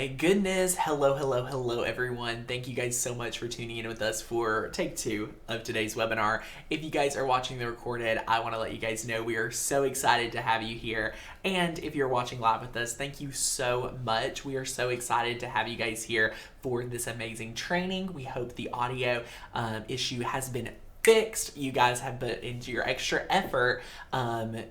my goodness. Hello, everyone. Thank you guys so much for tuning in with us for take 2 of today's webinar. If you guys are watching the recorded, I want to let you guys know we are so excited to have you here. And if you're watching live with us, thank you so much. We are so excited to have you guys here for this amazing training. We hope the audio issue has been fixed. You guys have put into your extra effort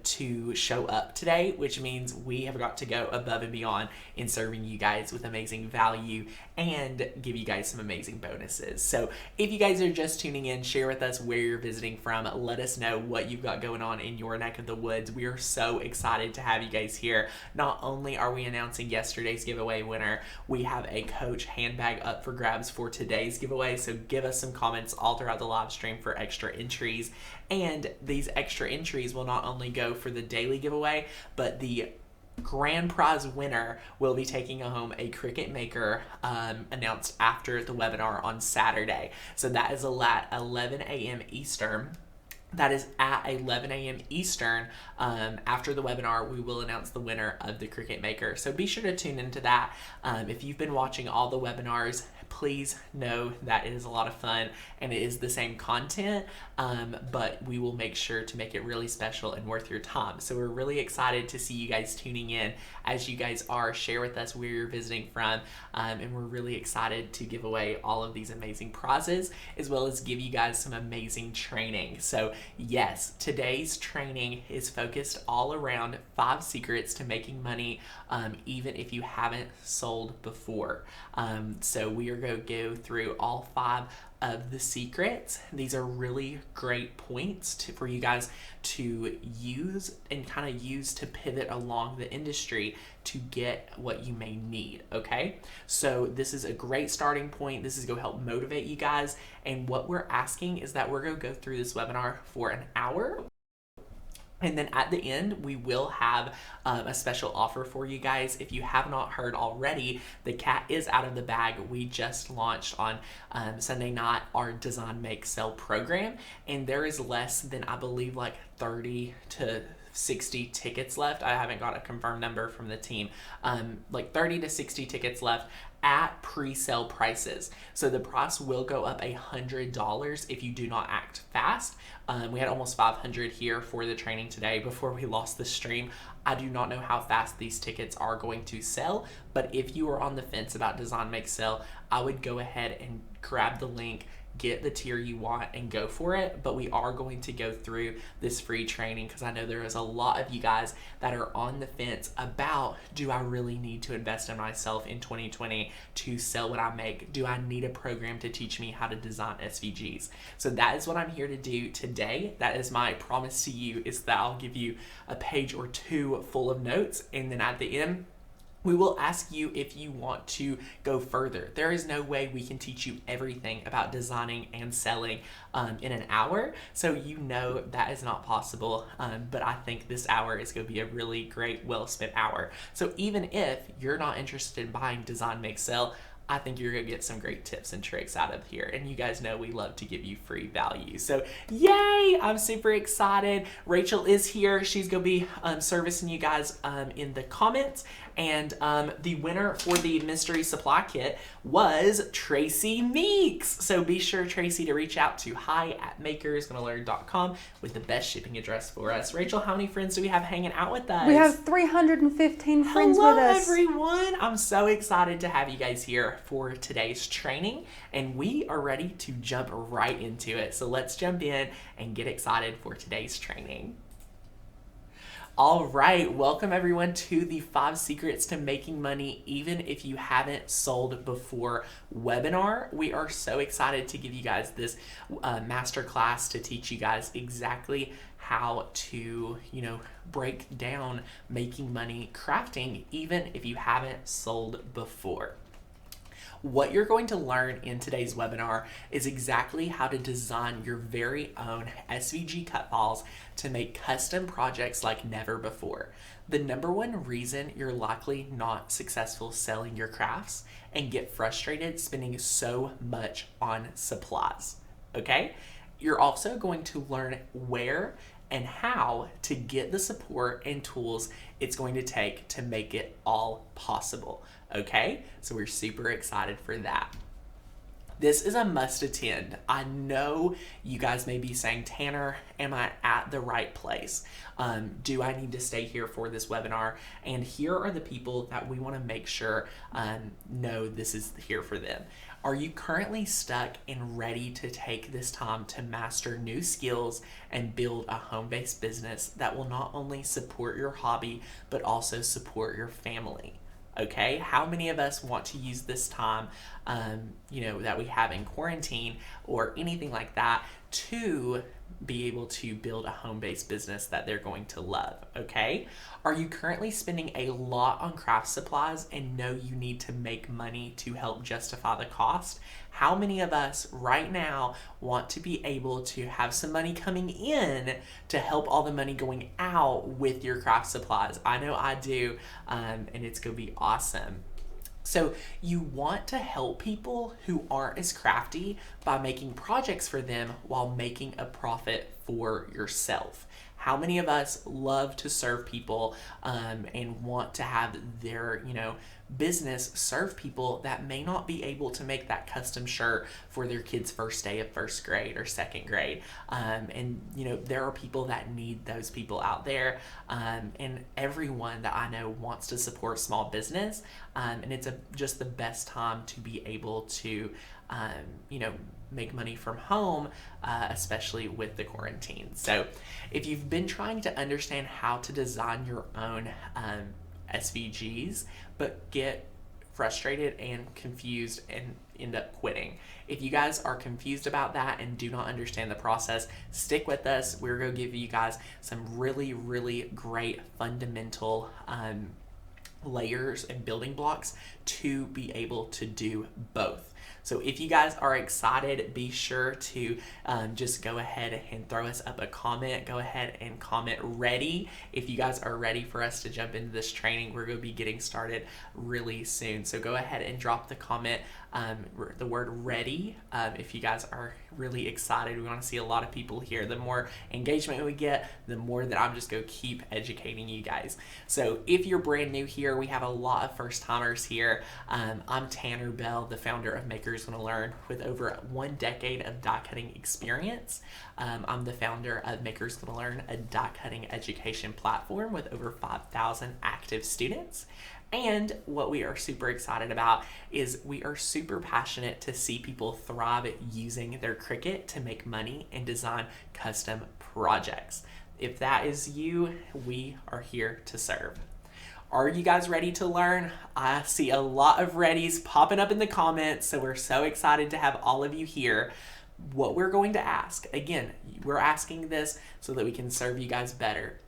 to show up today, which means we have got to go above and beyond in serving you guys with amazing value and give you guys some amazing bonuses. So if you guys are just tuning in, share with us where you're visiting from. Let us know what you've got going on in your neck of the woods. We are so excited to have you guys here. Not only are we announcing yesterday's giveaway winner, we have a Coach handbag up for grabs for today's giveaway. So give us some comments all throughout the live stream for extra entries. And these extra entries will not only go for the daily giveaway, but the grand prize winner will be taking home a Cricut maker announced after the webinar on Saturday. So that is at 11 a.m. Eastern. That is at 11 a.m. Eastern. After the webinar, we will announce the winner of the Cricut Maker. So be sure to tune into that. If you've been watching all the webinars, please know that it is a lot of fun and it is the same content, but we will make sure to make it really special and worth your time. So we're really excited to see you guys tuning in. As you guys are, share with us where you're visiting from, and we're really excited to give away all of these amazing prizes, as well as give you guys some amazing training. So yes, today's training is focused all around 5 secrets to making money, even if you haven't sold before. So we are going to go through all 5 of the secrets. These are really great points for you guys to use and kind of use to pivot along the industry to get what you may need, okay? So this is a great starting point. This is going to help motivate you guys. And what we're asking is that we're going to go through this webinar for an hour. And then at the end, we will have a special offer for you guys. If you have not heard already, the cat is out of the bag. We just launched on Sunday night our Design, Make, Sell program. And there is less than, I believe, like 30 to 60 tickets left. I haven't got a confirmed number from the team. Like 30 to 60 tickets left at pre-sale prices. So the price will go up $100 if you do not act fast. We had almost 500 here for the training today before we lost the stream. I do not know how fast these tickets are going to sell, but if you are on the fence about Design, Make, Sell, I would go ahead and grab the link, get the tier you want, and go for it. But we are going to go through this free training because I know there is a lot of you guys that are on the fence about, do I really need to invest in myself in 2020 to sell what I make? Do I need a program to teach me how to design SVGs? So that is what I'm here to do today. That is my promise to you, is that I'll give you a page or 2 full of notes, and then at the end, we will ask you if you want to go further. There is no way we can teach you everything about designing and selling in an hour. So you know that is not possible, but I think this hour is going to be a really great, well-spent hour. So even if you're not interested in buying Design, Make, Sell, I think you're going to get some great tips and tricks out of here. And you guys know we love to give you free value. So yay! I'm super excited. Rachel is here. She's going to be servicing you guys in the comments. And the winner for the mystery supply kit was Tracy Meeks. So be sure, Tracy, to reach out to hi@makersgonnalearn.com with the best shipping address for us. Rachel, how many friends do we have hanging out with us? We have 315 friends Hello, with us. everyone. I'm so excited to have you guys here for today's training, and we are ready to jump right into it. So let's jump in and get excited for today's training. All right, welcome everyone to the 5 secrets to making money even if you haven't sold before webinar. We are so excited to give you guys this masterclass to teach you guys exactly how to, break down making money crafting even if you haven't sold before. What you're going to learn in today's webinar is exactly how to design your very own SVG cut files to make custom projects like never before. The number one reason you're likely not successful selling your crafts and get frustrated spending so much on supplies, okay? You're also going to learn where and how to get the support and tools it's going to take to make it all possible. Okay, so we're super excited for that. This is a must attend. I know you guys may be saying, Tanner, am I at the right place? Do I need to stay here for this webinar? And here are the people that we want to make sure know this is here for them. Are you currently stuck and ready to take this time to master new skills and build a home-based business that will not only support your hobby, but also support your family? Okay, how many of us want to use this time, that we have in quarantine or anything like that to be able to build a home-based business that they're going to love, okay? Are you currently spending a lot on craft supplies and know you need to make money to help justify the cost? How many of us right now want to be able to have some money coming in to help all the money going out with your craft supplies? I know I do, and it's gonna be awesome. So you want to help people who aren't as crafty by making projects for them while making a profit for yourself. How many of us love to serve people and want to have their, business serve people that may not be able to make that custom shirt for their kid's first day of first grade or second grade? There are people that need those people out there, and everyone that I know wants to support small business, and it's just the best time to be able to make money from home, especially with the quarantine. So if you've been trying to understand how to design your own SVGs, but get frustrated and confused and end up quitting. If you guys are confused about that and do not understand the process, stick with us. We're going to give you guys some really, really great fundamental layers and building blocks to be able to do both. So if you guys are excited, be sure to just go ahead and throw us up a comment. Go ahead and comment ready. If you guys are ready for us to jump into this training, we're going to be getting started really soon. So go ahead and drop the comment, the word ready. If you guys are really excited, we want to see a lot of people here. The more engagement we get, the more that I'm just going to keep educating you guys. So if you're brand new here, we have a lot of first timers here. I'm Tanner Bell, the founder of Makers Gonna Learn, with over 1 decade of die cutting experience. I'm the founder of Makers Gonna Learn, a die cutting education platform with over 5,000 active students. And what we are super excited about is we are super passionate to see people thrive at using their Cricut to make money and design custom projects. If that is you, we are here to serve. Are you guys ready to learn? I see a lot of readies popping up in the comments, so we're so excited to have all of you here. What we're going to ask, again, we're asking this so that we can serve you guys better.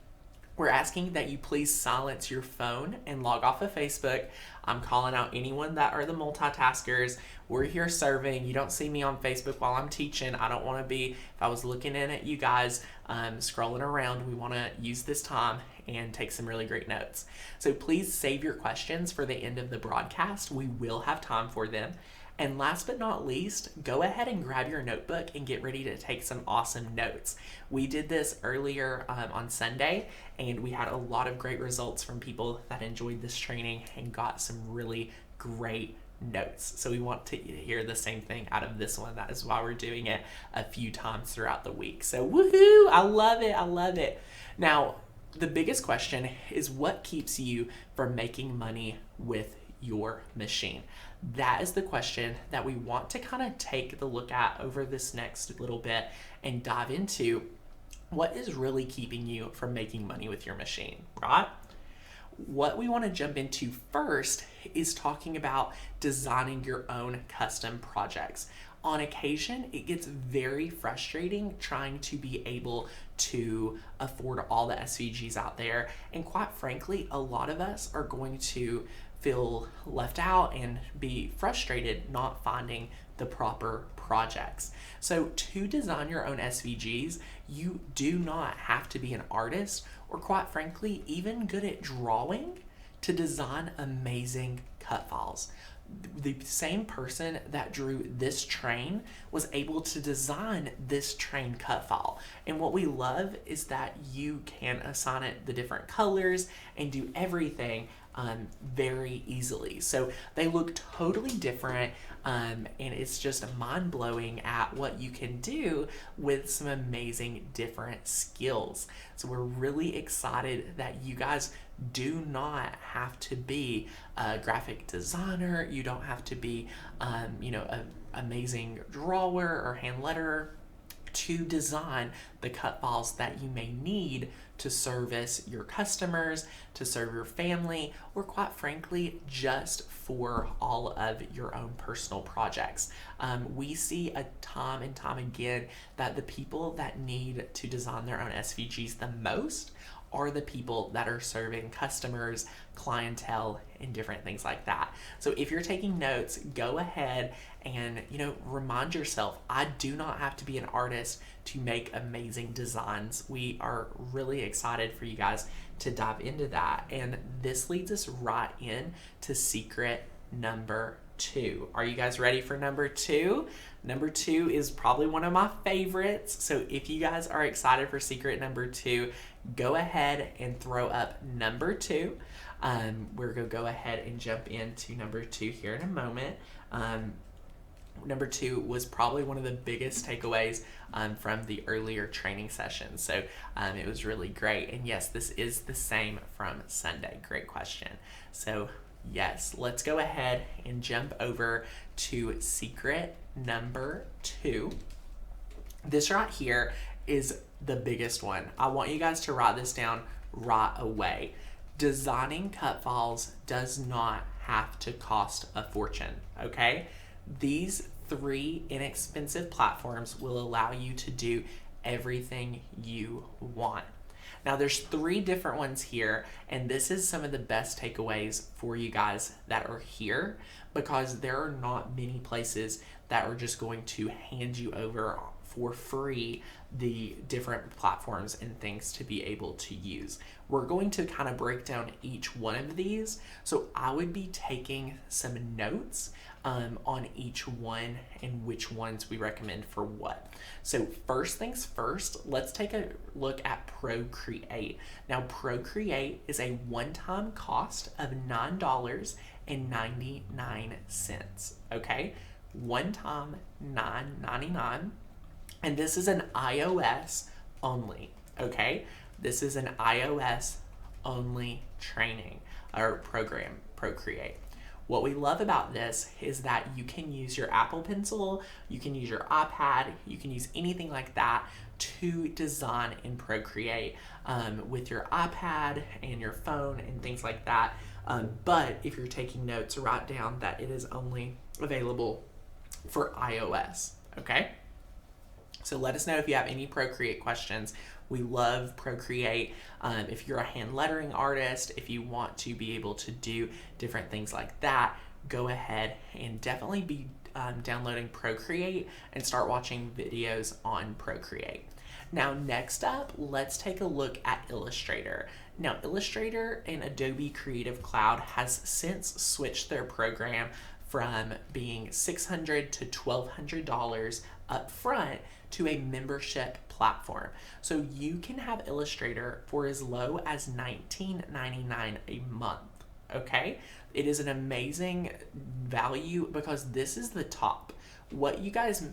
We're asking that you please silence your phone and log off of Facebook. I'm calling out anyone that are the multitaskers. We're here serving. You don't see me on Facebook while I'm teaching. I don't want to be, if I was looking in at you guys, scrolling around, we want to use this time and take some really great notes. So please save your questions for the end of the broadcast. We will have time for them. And last but not least, go ahead and grab your notebook and get ready to take some awesome notes. We did this earlier on Sunday, and we had a lot of great results from people that enjoyed this training and got some really great notes. So we want to hear the same thing out of this one. That is why we're doing it a few times throughout the week. So woohoo! I love it. I love it. Now, the biggest question is, what keeps you from making money with your machine? That is the question that we want to kind of take the look at over this next little bit and dive into. What is really keeping you from making money with your machine, right? What we want to jump into first is talking about designing your own custom projects. On occasion, it gets very frustrating trying to be able to afford all the SVGs out there. And quite frankly, a lot of us are going to feel left out and be frustrated not finding the proper projects. So to design your own SVGs, you do not have to be an artist or, quite frankly, even good at drawing to design amazing cut files. The same person that drew this train was able to design this train cut file. And what we love is that you can assign it the different colors and do everything very easily. So they look totally different, and it's just mind-blowing at what you can do with some amazing different skills. So we're really excited that you guys do not have to be a graphic designer. You don't have to be, an amazing drawer or hand letterer to design the cut files that you may need to service your customers, to serve your family, or quite frankly, just for all of your own personal projects. We see a time and time again that the people that need to design their own SVGs the most are the people that are serving customers, clientele, and different things like that. So if you're taking notes, go ahead and remind yourself, I do not have to be an artist to make amazing designs. We are really excited for you guys to dive into that. And this leads us right in to secret number 2. Are you guys ready for number 2? Number 2 is probably one of my favorites. So if you guys are excited for secret number 2, go ahead and throw up number 2. We're going to go ahead and jump into number 2 here in a moment. Number 2 was probably one of the biggest takeaways from the earlier training session. So it was really great. And yes, this is the same from Sunday. Great question. So yes, let's go ahead and jump over to secret number 2. This right here is the biggest one. I want you guys to write this down right away. Designing cut files does not have to cost a fortune, okay? These 3 inexpensive platforms will allow you to do everything you want. Now there's 3 different ones here, and this is some of the best takeaways for you guys that are here, because there are not many places that are just going to hand you over for free the different platforms and things to be able to use. We're going to kind of break down each one of these, so I would be taking some notes on each one and which ones we recommend for what. So first things first, let's take a look at Procreate. Now Procreate is a one-time cost of $9.99, okay? One time, $9.99. And this is an iOS only, okay? This is an iOS only training or program, Procreate. What we love about this is that you can use your Apple Pencil, you can use your iPad, you can use anything like that to design in Procreate with your iPad and your phone and things like that. But if you're taking notes, write down that it is only available for iOS, okay? So let us know if you have any Procreate questions. We love Procreate. If you're a hand lettering artist, if you want to be able to do different things like that, go ahead and definitely be downloading Procreate and start watching videos on Procreate. Now next up, let's take a look at Illustrator. Now Illustrator and Adobe Creative Cloud has since switched their program from being $600 to $1,200 up front to a membership platform. So you can have Illustrator for as low as $19.99 a month, okay? It is an amazing value because this is the top. What you guys,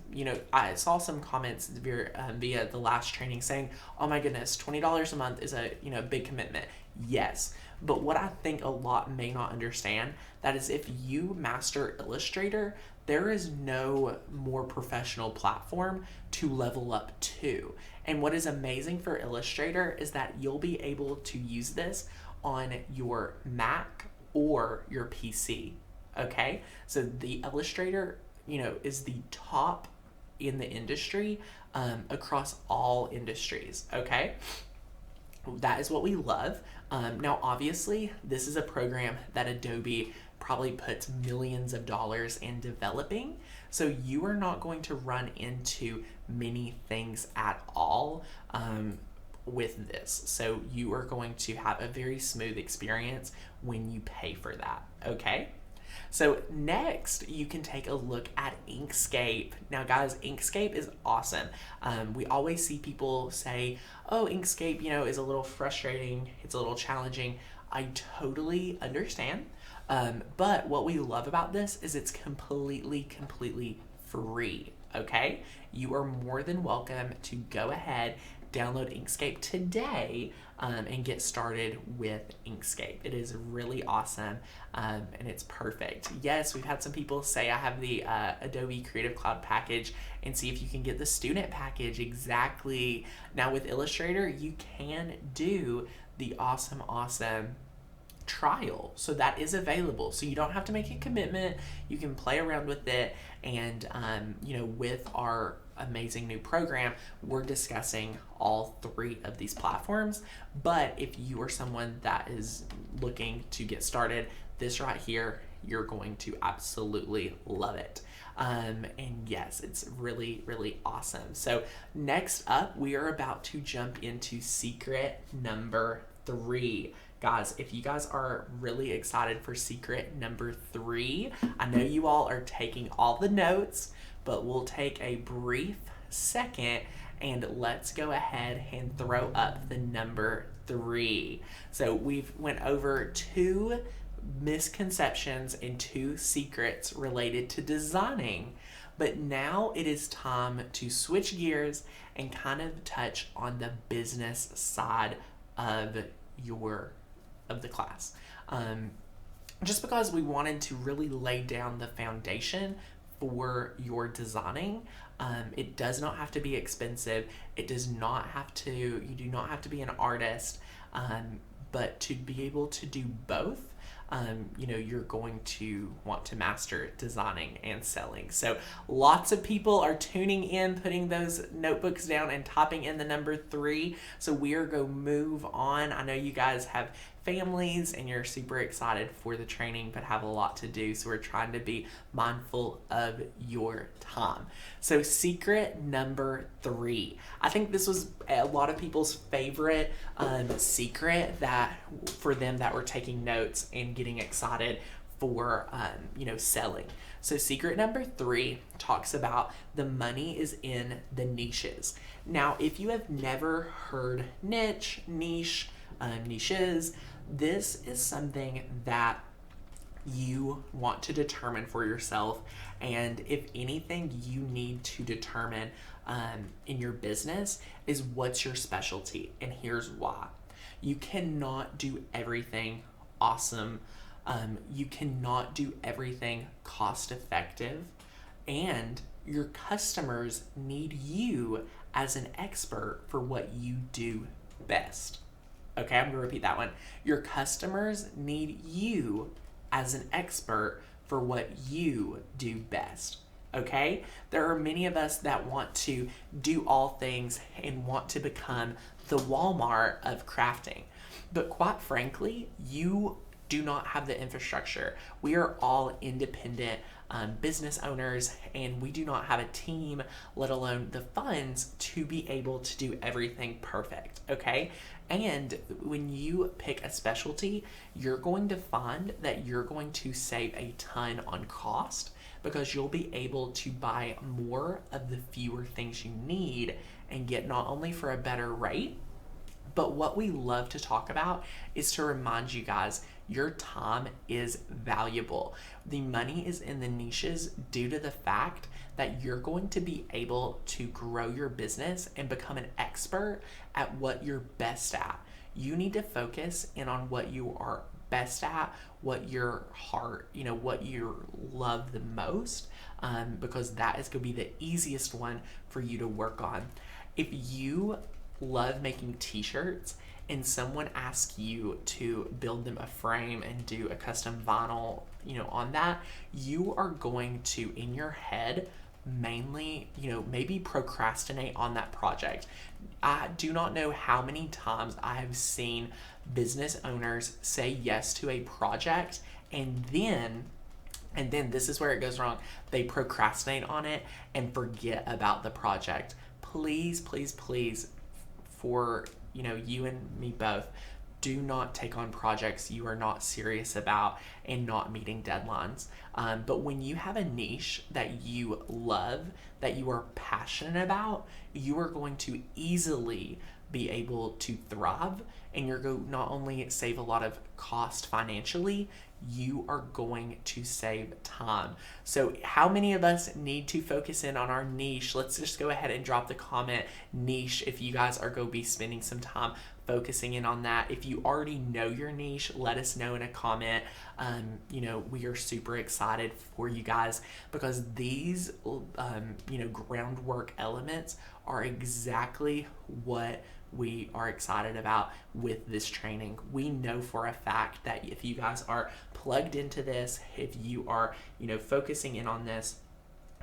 I saw some comments via the last training saying, oh my goodness, $20 a month is a, big commitment. Yes, but what I think a lot may not understand, that is if you master Illustrator, there is no more professional platform to level up to. And what is amazing for Illustrator is that you'll be able to use this on your Mac or your PC, okay? So the Illustrator, is the top in the industry across all industries, okay? That is what we love. Now, obviously, this is a program that Adobe probably puts millions of dollars in developing, so you are not going to run into many things at all with this. So you are going to have a very smooth experience when you pay for that, okay? So next, you can take a look at Inkscape. Now guys, Inkscape is awesome. We always see people say, oh, Inkscape, is a little frustrating. It's a little challenging. I totally understand. But what we love about this is it's completely free, okay? You are more than welcome to go ahead, download Inkscape today, and get started with Inkscape. It is really awesome, and it's perfect. Yes, we've had some people say I have the Adobe Creative Cloud package, and see if you can get the student package. Exactly. Now with Illustrator, you can do the awesome trial, so that is available, so you don't have to make a commitment. You can play around with it, and with our amazing new program, we're discussing all three of these platforms. But if you are someone that is looking to get started, this right here, you're going to absolutely love it. And yes, it's really awesome. So next up, we are about to jump into secret number 3. Guys, if you guys are really excited for secret number 3, I know you all are taking all the notes, but we'll take a brief second and let's go ahead and throw up the number 3. So we've went over 2 misconceptions and 2 secrets related to designing, but now it is time to switch gears and kind of touch on the business side of the class. Just because we wanted to really lay down the foundation for your designing. It does not have to be expensive. You do not have to be an artist, but to be able to do both, you're going to want to master designing and selling. So lots of people are tuning in, putting those notebooks down and typing in the number 3. So we are going to move on. I know you guys have families and you're super excited for the training, but have a lot to do. So we're trying to be mindful of your time. So secret number 3. I think this was a lot of people's favorite secret for them that were taking notes and getting excited for selling. So secret number 3 talks about the money is in the niches. Now, if you have never heard niches, this is something that you want to determine for yourself. And if anything you need to determine in your business is what's your specialty. And here's why. You cannot do everything awesome. You cannot do everything cost effective. And your customers need you as an expert for what you do best. Okay, I'm going to repeat that one. Your customers need you as an expert for what you do best. Okay? There are many of us that want to do all things and want to become the Walmart of crafting. But quite frankly, you do not have the infrastructure. We are all independent business owners, and we do not have a team, let alone the funds to be able to do everything perfect, okay? And when you pick a specialty, you're going to find that you're going to save a ton on cost, because you'll be able to buy more of the fewer things you need and get not only for a better rate, but what we love to talk about is to remind you guys, your time is valuable. The money is in the niches due to the fact that you're going to be able to grow your business and become an expert at what you're best at. You need to focus in on what you are best at, what your heart, what you love the most, because that is going to be the easiest one for you to work on. If you love making t-shirts and someone asks you to build them a frame and do a custom vinyl, on that, you are going to, in your head, mainly, maybe procrastinate on that project. I do not know how many times I have seen business owners say yes to a project and then this is where it goes wrong. They procrastinate on it and forget about the project. Please, for you and me both, do not take on projects you are not serious about and not meeting deadlines. But when you have a niche that you love, that you are passionate about, you are going to easily be able to thrive, and you're going to not only save a lot of cost financially, you are going to save time. So how many of us need to focus in on our niche? Let's just go ahead and drop the comment niche if you guys are going to be spending some time focusing in on that. If you already know your niche, let us know in a comment. We are super excited for you guys because these groundwork elements are exactly what we are excited about with this training. We know for a fact that if you guys are plugged into this, if you are, focusing in on this,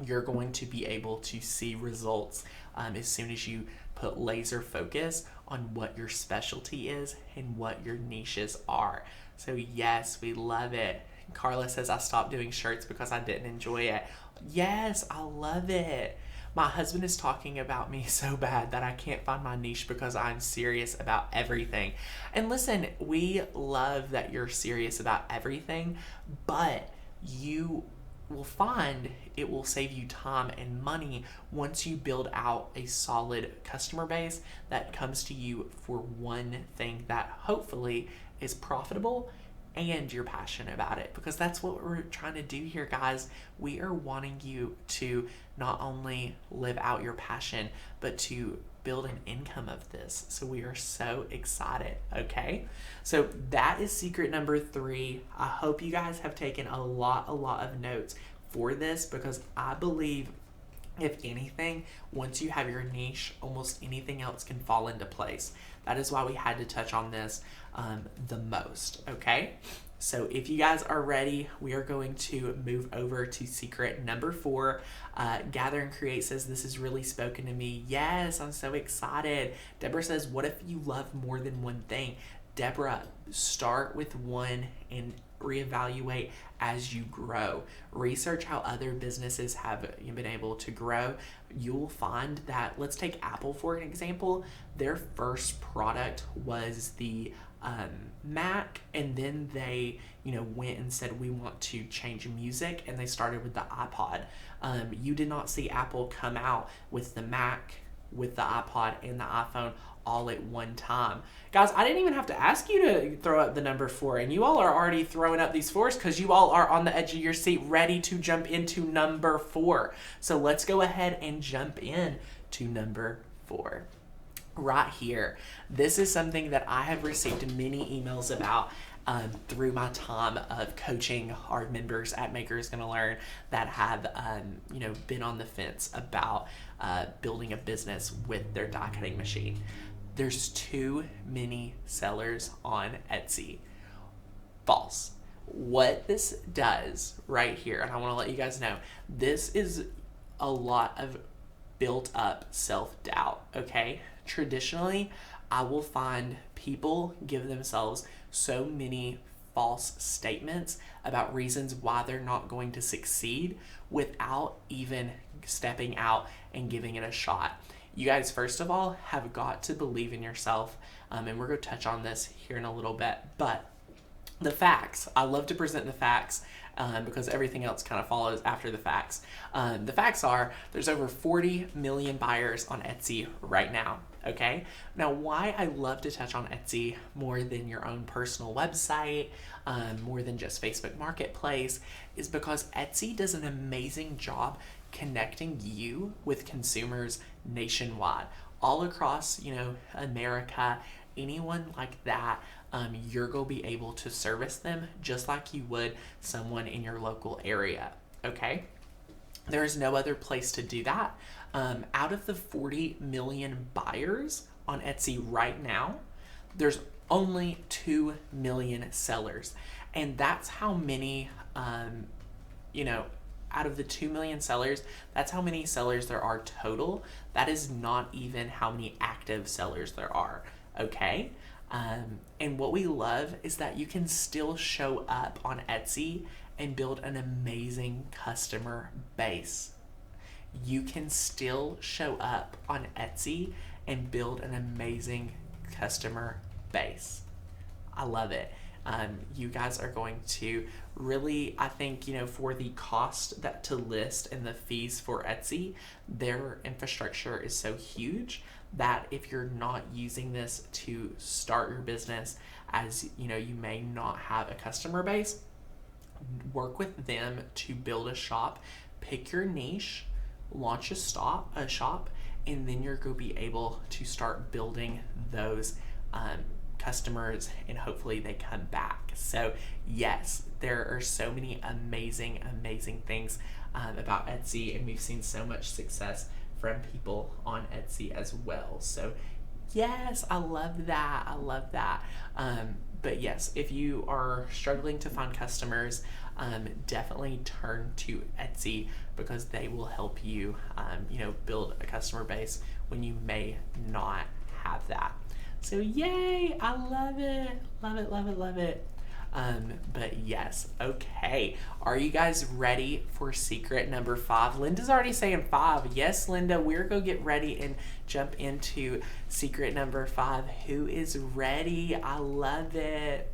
you're going to be able to see results as soon as you put laser focus on what your specialty is and what your niches are. So yes, we love it. Carla says, I stopped doing shirts because I didn't enjoy it. Yes, I love it. My husband is talking about me so bad that I can't find my niche because I'm serious about everything. And listen, we love that you're serious about everything, but you will find it will save you time and money once you build out a solid customer base that comes to you for one thing that hopefully is profitable and you're passionate about it, because that's what we're trying to do here, guys. We are wanting you to not only live out your passion, but to build an income of this. So we are so excited. Okay, so that is secret number 3. I hope you guys have taken a lot of notes for this, because I believe if anything, once you have your niche, almost anything else can fall into place. That is why we had to touch on this the most, okay? So if you guys are ready, we are going to move over to secret number 4. Gather and Create says, this has really spoken to me. Yes, I'm so excited. Deborah says, what if you love more than one thing? Deborah, start with one and reevaluate as you grow. Research how other businesses have been able to grow. You'll find that, let's take Apple for an example. Their first product was the Mac, and then they went and said, we want to change music, and they started with the iPod. You did not see Apple come out with the Mac, with the iPod, and the iPhone all at one time. Guys, I didn't even have to ask you to throw up the number 4, and you all are already throwing up these 4s because you all are on the edge of your seat ready to jump into number 4. So let's go ahead and jump in to number 4. Right here. This is something that I have received many emails about through my time of coaching our members at Maker is Gonna Learn that have been on the fence about building a business with their die cutting machine. There's too many sellers on Etsy. False. What this does right here, and I want to let you guys know, this is a lot of built up self-doubt, okay? Traditionally, I will find people give themselves so many false statements about reasons why they're not going to succeed without even stepping out and giving it a shot. You guys, first of all, have got to believe in yourself, and we're going to touch on this here in a little bit, but the facts, I love to present the facts because everything else kind of follows after the facts. The facts are there's over 40 million buyers on Etsy right now. Okay, now why I love to touch on Etsy more than your own personal website, more than just Facebook Marketplace, is because Etsy does an amazing job connecting you with consumers nationwide, all across, America, anyone like that. You're going to be able to service them just like you would someone in your local area, okay? There is no other place to do that. Out of the 40 million buyers on Etsy right now, there's only 2 million sellers. And that's how many, out of the 2 million sellers, that's how many sellers there are total. That is not even how many active sellers there are, okay? And what we love is that you can still show up on Etsy and build an amazing customer base. You can still show up on Etsy and build an amazing customer base. I love it. You guys are going to really, I think, for the cost that to list and the fees for Etsy, their infrastructure is so huge that if you're not using this to start your business, as you may not have a customer base, work with them to build a shop, pick your niche, launch a shop, and then you're going to be able to start building those customers, and hopefully they come back. So yes, there are so many amazing things about Etsy, and we've seen so much success from people on Etsy as well. So yes, I love that. But yes, if you are struggling to find customers, definitely turn to Etsy, because they will help you build a customer base when you may not have that. So yay, I love it. But yes, okay. Are you guys ready for secret number 5? Linda's already saying 5. Yes, Linda, we're going to get ready and jump into secret number 5. Who is ready? I love it.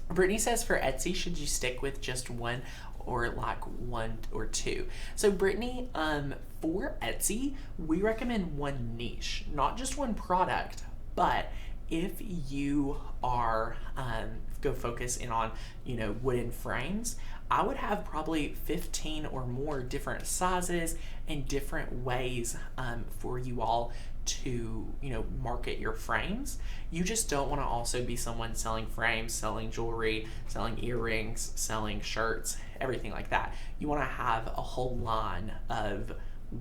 Brittany says, for Etsy, should you stick with just one or like 1 or 2? So Brittany, for Etsy, we recommend one niche, not just one product. But if you are go focus in on wooden frames, I would have probably 15 or more different sizes and different ways for you all to market your frames. You just don't want to also be someone selling frames, selling jewelry, selling earrings, selling shirts, everything like that. You want to have a whole line of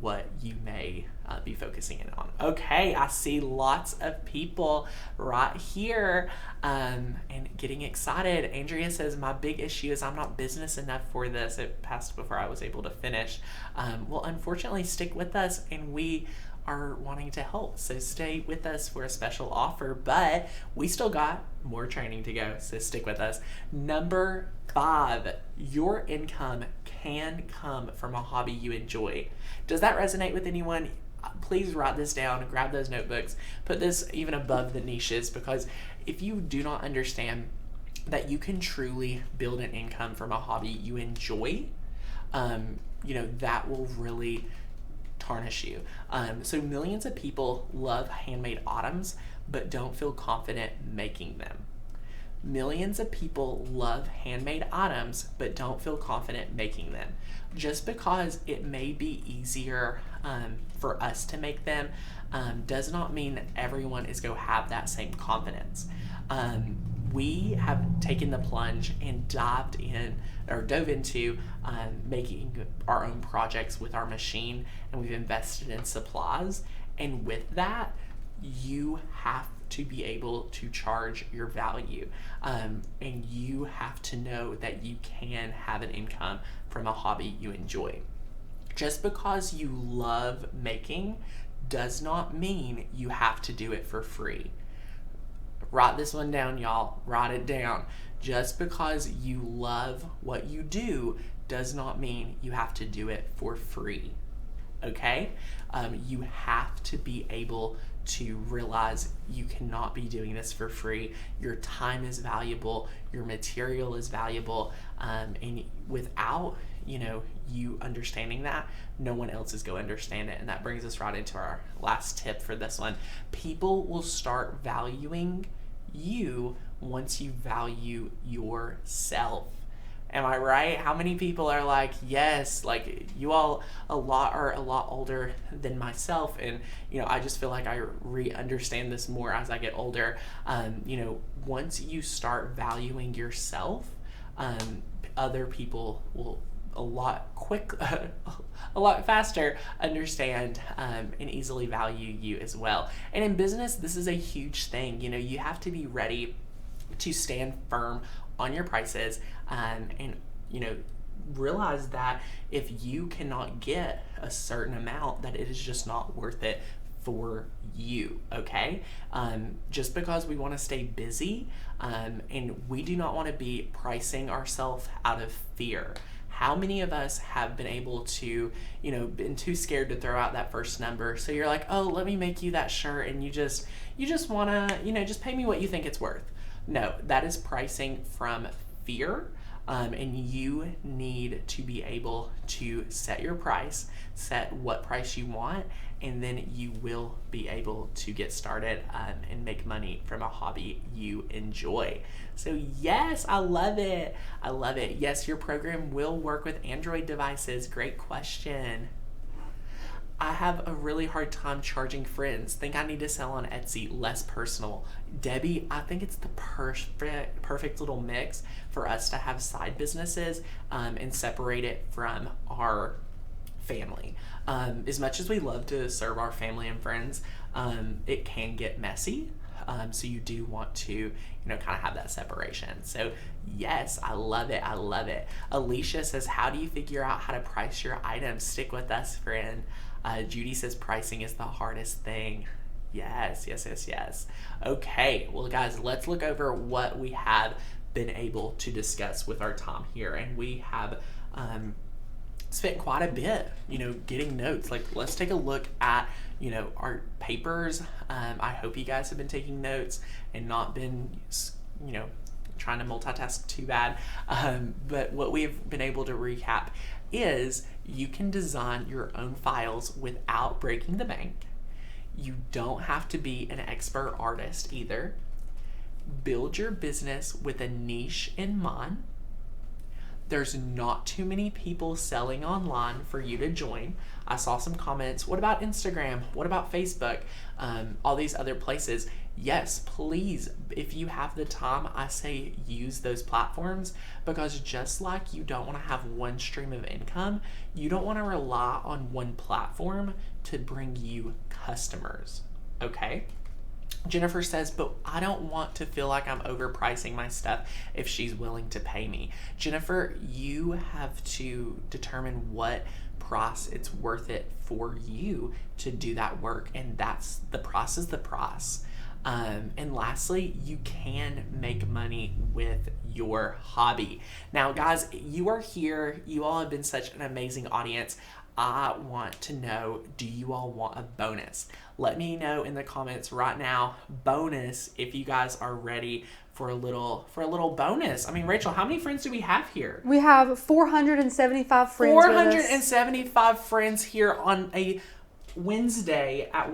what you may be focusing in on. Okay, I see lots of people right here and getting excited. Andrea says, my big issue is I'm not business enough for this. It passed before I was able to finish. Well, unfortunately, stick with us, and we are wanting to help. So stay with us for a special offer, but we still got more training to go. So stick with us. Number 5, your income can come from a hobby you enjoy. Does that resonate with anyone? Please write this down and grab those notebooks. Put this even above the niches, because if you do not understand that you can truly build an income from a hobby you enjoy, that will really tarnish you. So millions of people love handmade items but don't feel confident making them. Millions of people love handmade items but don't feel confident making them. Just because it may be easier for us to make them does not mean that everyone is going to have that same confidence. We have taken the plunge and dove into making our own projects with our machine, and we've invested in supplies. And with that, you have to be able to charge your value, and you have to know that you can have an income from a hobby you enjoy. Just because you love making does not mean you have to do it for free. Write this one down, y'all. Write it down. Just because you love what you do does not mean you have to do it for free. Okay? You have to be able to realize you cannot be doing this for free. Your time is valuable. Your material is valuable. And without you understanding that, no one else is going to understand it. And that brings us right into our last tip for this one. People will start valuing you once you value yourself. Am I right? How many people are like, yes, like you all are a lot older than myself, and I just feel like I understand this more as I get older. Once you start valuing yourself, other people will a lot faster understand and easily value you as well. And in business, this is a huge thing. You have to be ready to stand firm on your prices, and realize that if you cannot get a certain amount, that it is just not worth it for you. Okay, just because we want to stay busy, and we do not want to be pricing ourselves out of fear. How many of us have been able to, been too scared to throw out that first number? So you're like, oh, let me make you that shirt, and you just want to, just pay me what you think it's worth. No, that is pricing from fear. And you need to be able to set your price, set what price you want, and then you will be able to get started and make money from a hobby you enjoy. So yes, I love it. I love it. Yes, your program will work with Android devices. Great question. I have a really hard time charging friends. Think I need to sell on Etsy, less personal. Debbie, I think it's the perfect little mix for us to have side businesses and separate it from our family. As much as we love to serve our family and friends, it can get messy. So you do want to, kind of have that separation. So yes, I love it. I love it. Alicia says, how do you figure out how to price your items? Stick with us, friend. Judy says pricing is the hardest thing. Yes. Okay, well guys, let's look over what we have been able to discuss with our Tom here. And we have spent quite a bit, getting notes. Like, let's take a look at, our papers. I hope you guys have been taking notes and not been, trying to multitask too bad. But what we've been able to recap is you can design your own files without breaking the bank. You don't have to be an expert artist either. Build your business with a niche in mind. There's not too many people selling online for you to join. I saw some comments. What about Instagram? What about Facebook? All these other places. Yes, please, if you have the time, I say use those platforms, because just like you don't want to have one stream of income, you don't want to rely on one platform to bring you customers, okay? Jennifer says, but I don't want to feel like I'm overpricing my stuff if she's willing to pay me. Jennifer, you have to determine what price it's worth it for you to do that work, and that's the price is the price. And lastly, you can make money with your hobby. Now, guys, you are here. You all have been such an amazing audience. I want to know, do you all want a bonus? Let me know in the comments right now, bonus, if you guys are ready for a little bonus. I mean, Rachel, how many friends do we have here? We have 475 friends. 475 friends here on a Wednesday at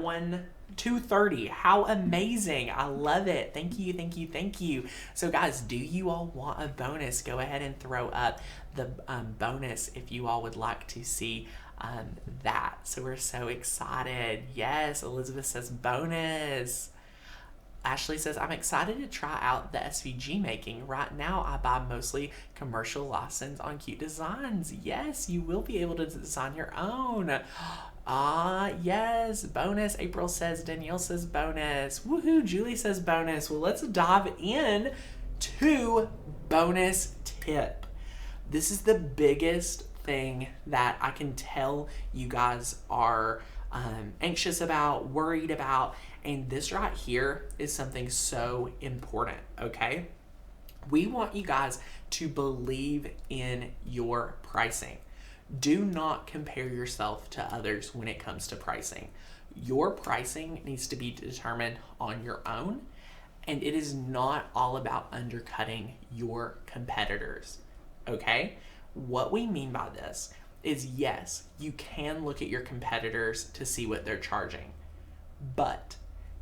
2:30. How amazing. I love it. Thank you. So guys, do you all want a bonus? Go ahead and throw up the bonus if you all would like to see that. So we're so excited. Yes, Elizabeth says bonus. Ashley says, I'm excited to try out the SVG making. Right now, I buy mostly commercial license on cute designs. Yes, you will be able to design your own. Yes, bonus. April says, Danielle says bonus. Woohoo, Julie says bonus. Well, let's dive in to bonus tip. This is the biggest thing that I can tell you guys are anxious about, worried about, and this right here is something so important, okay? We want you guys to believe in your pricing. Do not compare yourself to others when it comes to pricing. Your pricing needs to be determined on your own, and it is not all about undercutting your competitors, okay? What we mean by this is, yes, you can look at your competitors to see what they're charging, but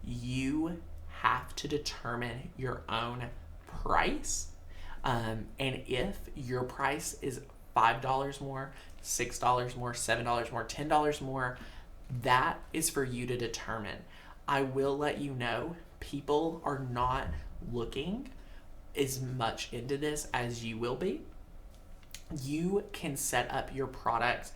you have to determine your own price. And if your price is $5 more, $6 more, $7 more, $10 more, that is for you to determine. I will let you know, people are not looking as much into this as you will be. You can set up your product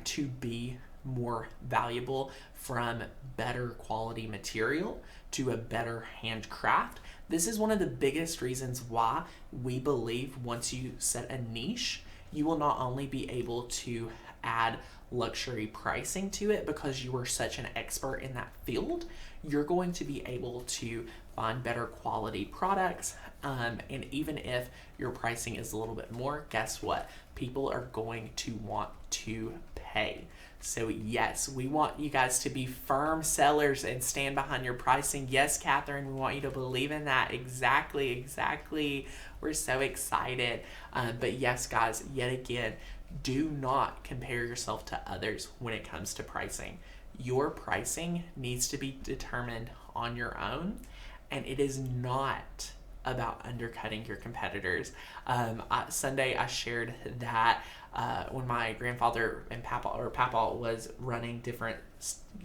to be more valuable, from better quality material to a better handcraft. This is one of the biggest reasons why we believe once you set a niche, you will not only be able to add luxury pricing to it because you are such an expert in that field, you're going to be able to find better quality products. And even if your pricing is a little bit more, guess what? People are going to want to pay pay. So yes, we want you guys to be firm sellers and stand behind your pricing. Yes, Catherine, we want you to believe in that. Exactly. We're so excited. But yes, guys, yet again, do not compare yourself to others when it comes to pricing. Your pricing needs to be determined on your own, and it is not about undercutting your competitors. Sunday I shared that when my grandfather and Papa was running different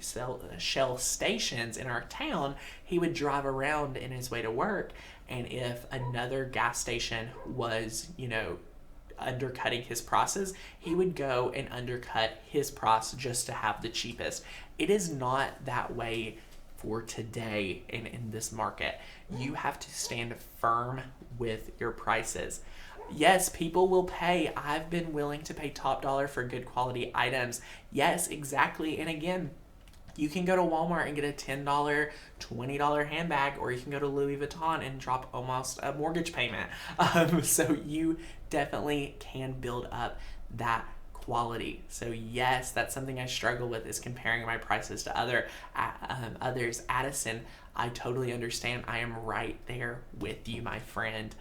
Shell stations in our town, he would drive around in his way to work, and if another gas station was, undercutting his prices, he would go and undercut his price just to have the cheapest. It is not that way for today in this market. You have to stand firm with your prices. Yes, people will pay. I've been willing to pay top dollar for good quality items. Yes, exactly. And again, you can go to Walmart and get a $10, $20 handbag, or you can go to Louis Vuitton and drop almost a mortgage payment. So you definitely can build up that quality. So yes, that's something I struggle with, is comparing my prices to others. Addison, I totally understand. I am right there with you, my friend.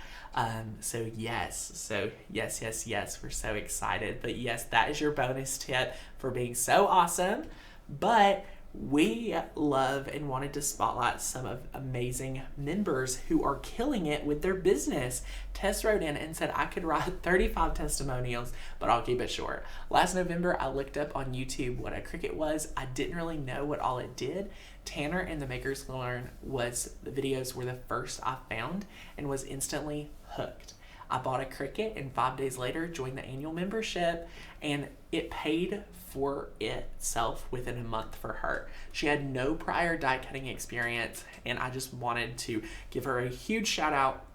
So yes, we're so excited. But yes, that is your bonus tip for being so awesome. But we love and wanted to spotlight some of amazing members who are killing it with their business. Tess wrote in and said, I could write 35 testimonials, but I'll keep it short. Last November, I looked up on YouTube what a Cricut was. I didn't really know what all it did. Tanner and the Makers Learn the videos were the first I found and was instantly hooked. I bought a Cricut and 5 days later joined the annual membership, and it paid for itself within a month for her. She had no prior die cutting experience, and I just wanted to give her a huge shout out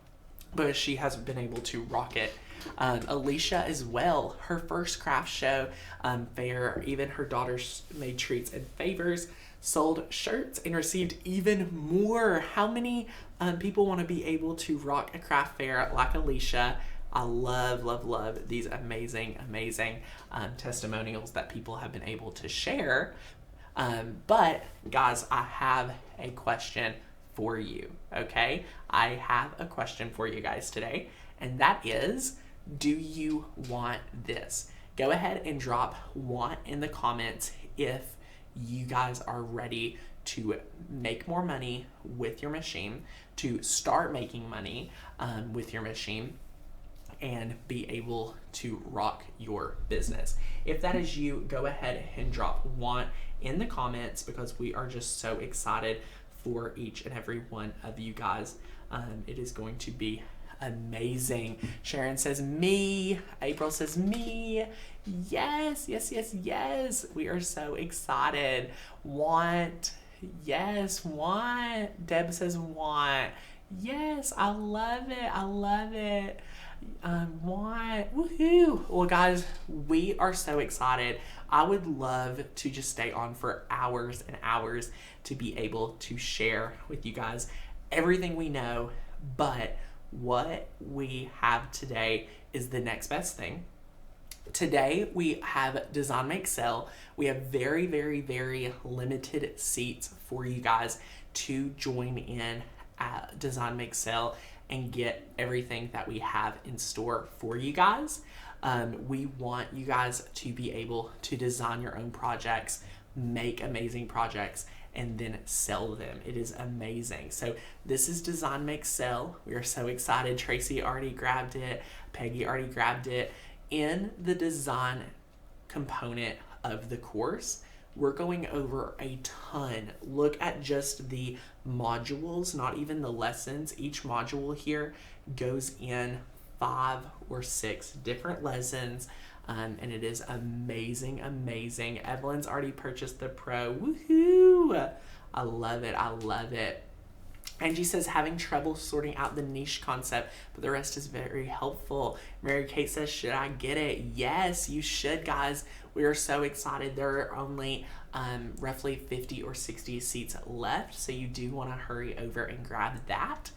because she has been able to rock it. Alicia as well, her first craft show fair, even her daughters made treats and favors, sold shirts, and received even more. How many people want to be able to rock a craft fair like Alicia? I love these amazing testimonials that people have been able to share. But guys, I have a question for you, okay? I have a question for you guys today, and that is, do you want this? Go ahead and drop want in the comments if you guys are ready to make more money with your machine, to start making money with your machine, and be able to rock your business. If that is you, go ahead and drop want in the comments, because we are just so excited for each and every one of you guys. It is going to be amazing. Sharon says me. April says me. Yes. We are so excited. Want. Yes, want. Deb says want. Yes, I love it. Want. Woohoo. Well, guys, we are so excited. I would love to just stay on for hours and hours to be able to share with you guys everything we know, but what we have today is the next best thing. Today we have Design Make Sell. We have very limited seats for you guys to join in at Design Make Sell and get everything that we have in store for you guys. We want you guys to be able to design your own projects, make amazing projects, and then sell them. It is amazing. So this is Design Make Sell. We are so excited. Tracy already grabbed it. Peggy already grabbed it. In the design component of the course, we're going over a ton. Look at just the modules, not even the lessons. Each module here goes in 5 or 6 different lessons, and it is amazing. Evelyn's already purchased the Pro. Woohoo! I love it. Angie says, having trouble sorting out the niche concept, but the rest is very helpful. Mary Kate says, should I get it? Yes, you should, guys. We are so excited. There are only roughly 50 or 60 seats left, so you do want to hurry over and grab that.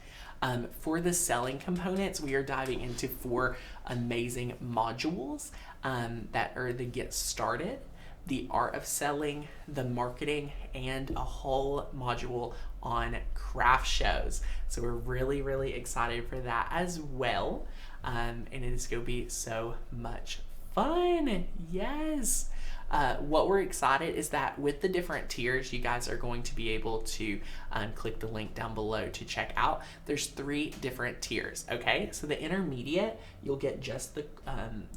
For the selling components, we are diving into 4 amazing modules that are the Get Started. the art of selling, the marketing, and a whole module on craft shows. So we're really, really excited for that as well. And it is going to be so much fun. Yes. What we're excited is that with the different tiers, you guys are going to be able to click the link down below to check out. There's 3 different tiers, okay? So the intermediate, you'll get just the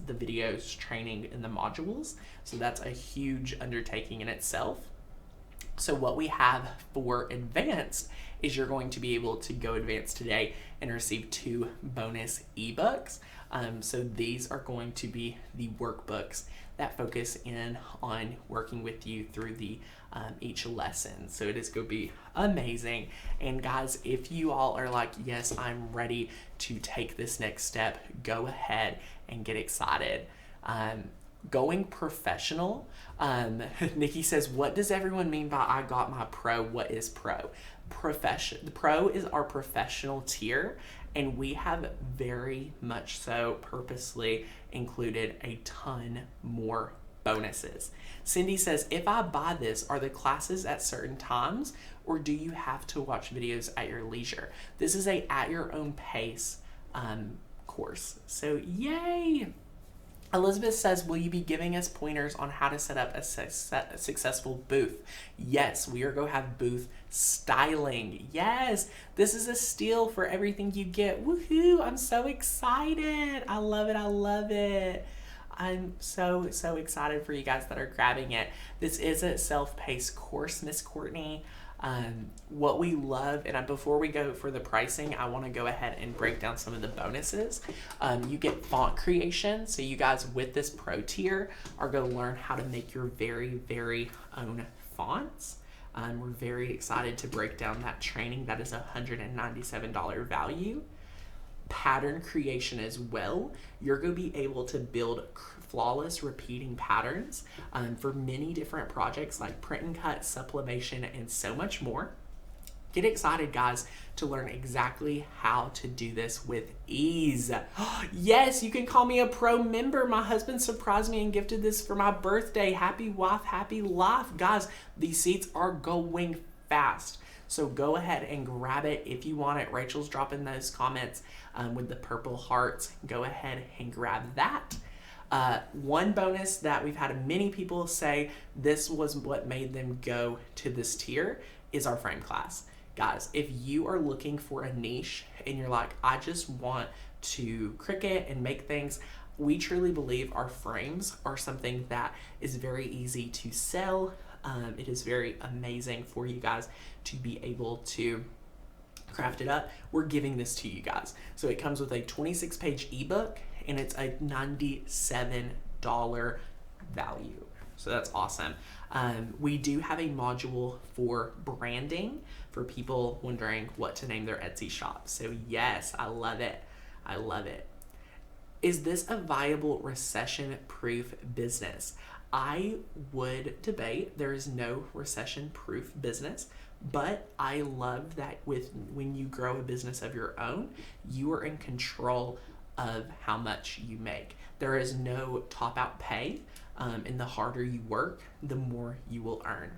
videos, training, and the modules. So that's a huge undertaking in itself. So what we have for advanced is you're going to be able to go advanced today and receive 2 bonus ebooks. So these are going to be the workbooks that focus in on working with you through the each lesson. So it is going to be amazing. And guys, if you all are like, yes, I'm ready to take this next step, go ahead and get excited. Going professional, Nikki says, what does everyone mean by I got my pro? What is pro? The pro is our professional tier, and we have very much so purposely included a ton more bonuses. Cindy says, if I buy this, are the classes at certain times, or do you have to watch videos at your leisure? This is a at your own pace course. So yay! Elizabeth says, will you be giving us pointers on how to set up a successful booth? Yes, we are going to have booth styling. Yes, this is a steal for everything you get. Woohoo, I'm so excited. I love it, I love it. I'm so excited for you guys that are grabbing it. This is a self-paced course, Miss Courtney. What we love, and before we go for the pricing, I want to go ahead and break down some of the bonuses. You get font creation. So you guys with this pro tier are going to learn how to make your very own fonts. We're very excited to break down that training. That is a $197 value. Pattern creation as well. You're going to be able to build flawless repeating patterns for many different projects like print and cut, sublimation, and so much more. Get excited, guys, to learn exactly how to do this with ease. Yes, you can call me a pro member. My husband surprised me and gifted this for my birthday. Happy wife, happy life. Guys, these seats are going fast. So go ahead and grab it if you want it. Rachel's dropping those comments with the purple hearts. Go ahead and grab that. One bonus that we've had many people say this was what made them go to this tier is our frame class. Guys, if you are looking for a niche and you're like, I just want to Cricut and make things, we truly believe our frames are something that is very easy to sell. It is very amazing for you guys to be able to craft it up. We're giving this to you guys. So it comes with a 26-page ebook and it's a $97 value. So that's awesome. We do have a module for branding for people wondering what to name their Etsy shop. So yes, I love it. I love it. Is this a viable recession-proof business? I would debate there is no recession-proof business, but I love that when you grow a business of your own, you are in control of how much you make. There is no top-out pay, and the harder you work, the more you will earn.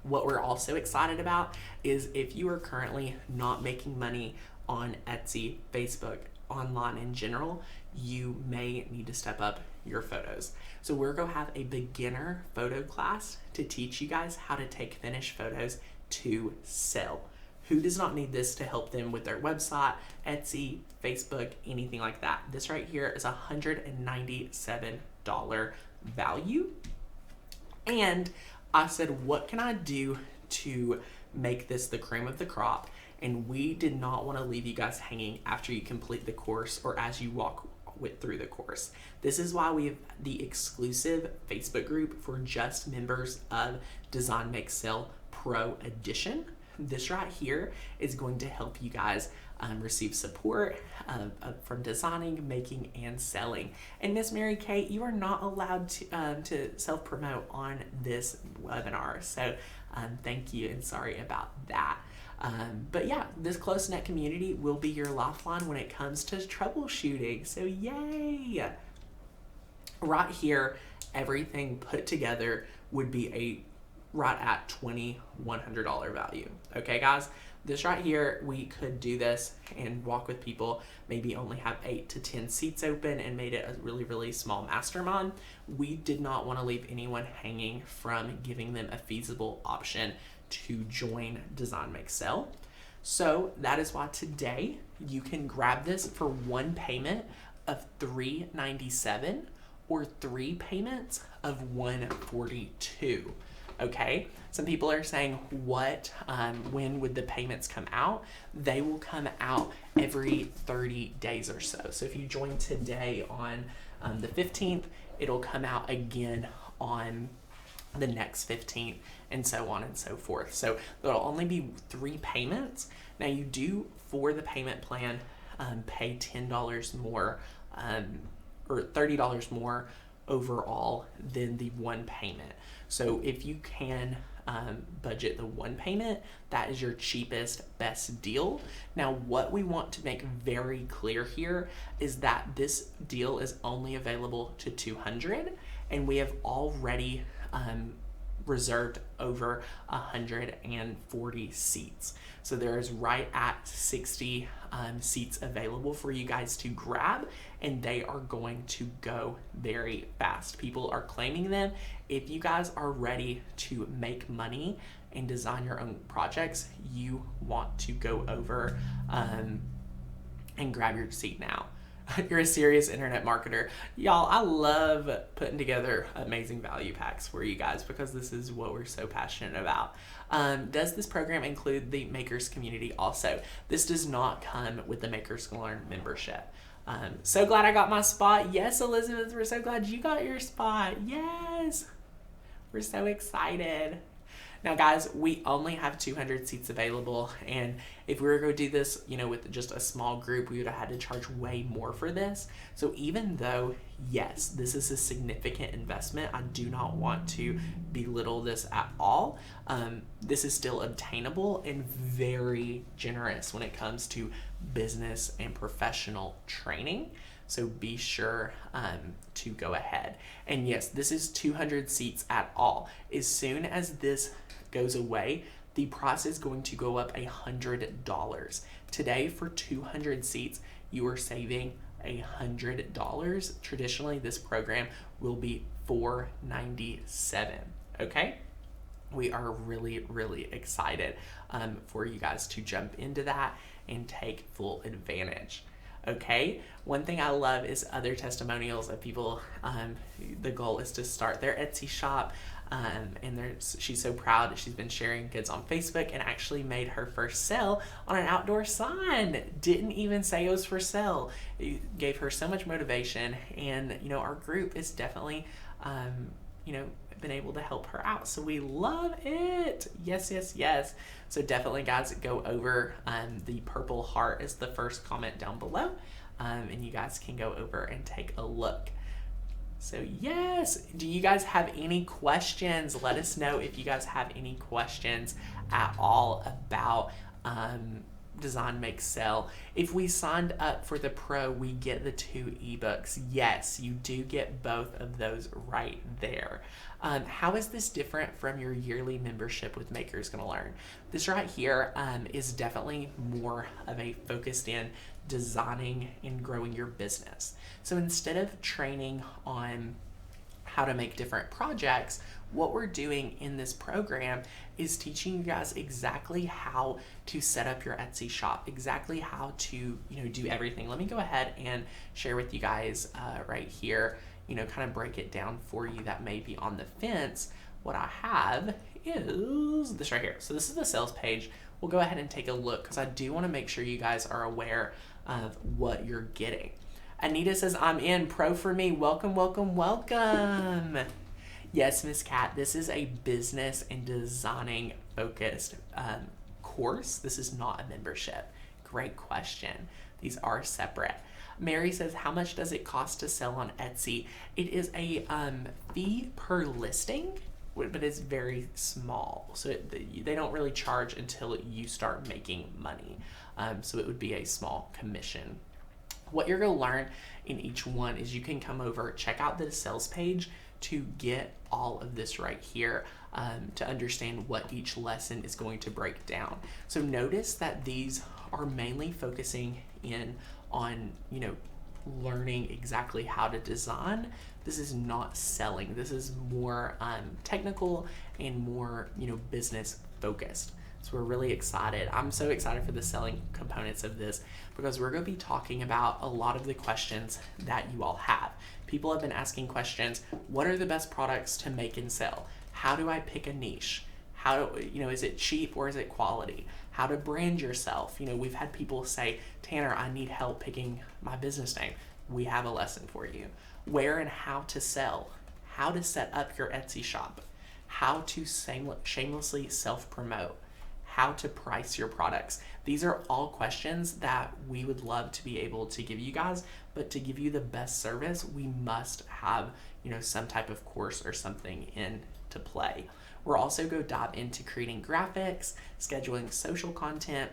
What we're also excited about is if you are currently not making money on Etsy, Facebook, online in general, you may need to step up your photos. So we're going to have a beginner photo class to teach you guys how to take finished photos to sell. Who does not need this to help them with their website, Etsy, Facebook, anything like that? This right here is a $197 value. And I said, what can I do to make this the cream of the crop? And we did not want to leave you guys hanging after you complete the course or as you walk through the course. This is why we have the exclusive Facebook group for just members of Design Make Sell Pro Edition. This right here is going to help you guys receive support from designing, making, and selling. And Miss Mary Kate, you are not allowed to self-promote on this webinar. So thank you and sorry about that. But yeah, this close-knit community will be your lifeline when it comes to troubleshooting. So yay! Right here, everything put together would be a right at $2,100 value. Okay, guys, this right here, we could do this and walk with people, maybe only have 8 to 10 seats open and made it a really, really small mastermind. We did not want to leave anyone hanging from giving them a feasible option to join Design Make Sell. So that is why today you can grab this for one payment of $397 or 3 payments of $142. Okay, some people are saying when would the payments come out? They will come out every 30 days or so. So if you join today on the 15th, it'll come out again on the next 15th, and so on and so forth. So there'll only be 3 payments. Now you do, for the payment plan, pay $10 more or $30 more overall than the one payment. So if you can budget the one payment, that is your cheapest, best deal. Now, what we want to make very clear here is that this deal is only available to 200, and we have already reserved over 140 seats. So there is right at 60 seats available for you guys to grab, and they are going to go very fast. People are claiming them. If you guys are ready to make money and design your own projects, you want to go over and grab your seat now. You're a serious internet marketer. Y'all, I love putting together amazing value packs for you guys because this is what we're so passionate about. Does this program include the Makers community also? This does not come with the Makers Can Learn membership. So glad I got my spot. Yes, Elizabeth, we're so glad you got your spot. Yes, we're so excited. Now, guys, we only have 200 seats available, and if we were going to do this, with just a small group, we would have had to charge way more for this. So even though, yes, this is a significant investment, I do not want to belittle this at all. This is still obtainable and very generous when it comes to business and professional training. So be sure to go ahead. And yes, this is 200 seats at all. As soon as this goes away, the price is going to go up $100. Today, for 200 seats, you are saving $100. Traditionally, this program will be $497. Okay? We are really, really excited for you guys to jump into that and take full advantage. Okay, one thing I love is other testimonials of people. The goal is to start their Etsy shop, and she's so proud. She's been sharing goods on Facebook and actually made her first sale on an outdoor sign. Didn't even say it was for sale. It gave her so much motivation, and our group is definitely been able to help her out. So we love it. Yes, yes, yes. So definitely, guys, go over. The purple heart is the first comment down below. And you guys can go over and take a look. So yes, do you guys have any questions? Let us know if you guys have any questions at all about Design Make Sell. If we signed up for the Pro, we get the 2 ebooks. Yes, you do get both of those right there. How is this different from your yearly membership with Makers Gonna Learn? This right here is definitely more of a focused in designing and growing your business. So instead of training on how to make different projects, what we're doing in this program is teaching you guys exactly how to set up your Etsy shop, exactly how to do everything. Let me go ahead and share with you guys right here, kind of break it down for you that may be on the fence. What I have is this right here. So this is the sales page. We'll go ahead and take a look because I do want to make sure you guys are aware of what you're getting. Anita says, I'm in. Pro for me. Welcome, welcome, welcome. Yes, Miss Cat, this is a business and designing focused course. This is not a membership. Great question. These are separate. Mary says, how much does it cost to sell on Etsy? It is a fee per listing, but it's very small. So they don't really charge until you start making money. So it would be a small commission. What you're going to learn in each one is you can come over, check out the sales page, to get all of this right here, to understand what each lesson is going to break down. So notice that these are mainly focusing in on, learning exactly how to design. This is not selling. This is more technical and more, business focused. So we're really excited. I'm so excited for the selling components of this because we're going to be talking about a lot of the questions that you all have. People have been asking questions. What are the best products to make and sell? How do I pick a niche? Is it cheap or is it quality? How to brand yourself. We've had people say, Tanner, I need help picking my business name. We have a lesson for you. Where and how to sell. How to set up your Etsy shop. How to shamelessly self-promote. How to price your products. These are all questions that we would love to be able to give you guys, but to give you the best service, we must have, some type of course or something in to play. We're also going to dive into creating graphics, scheduling social content,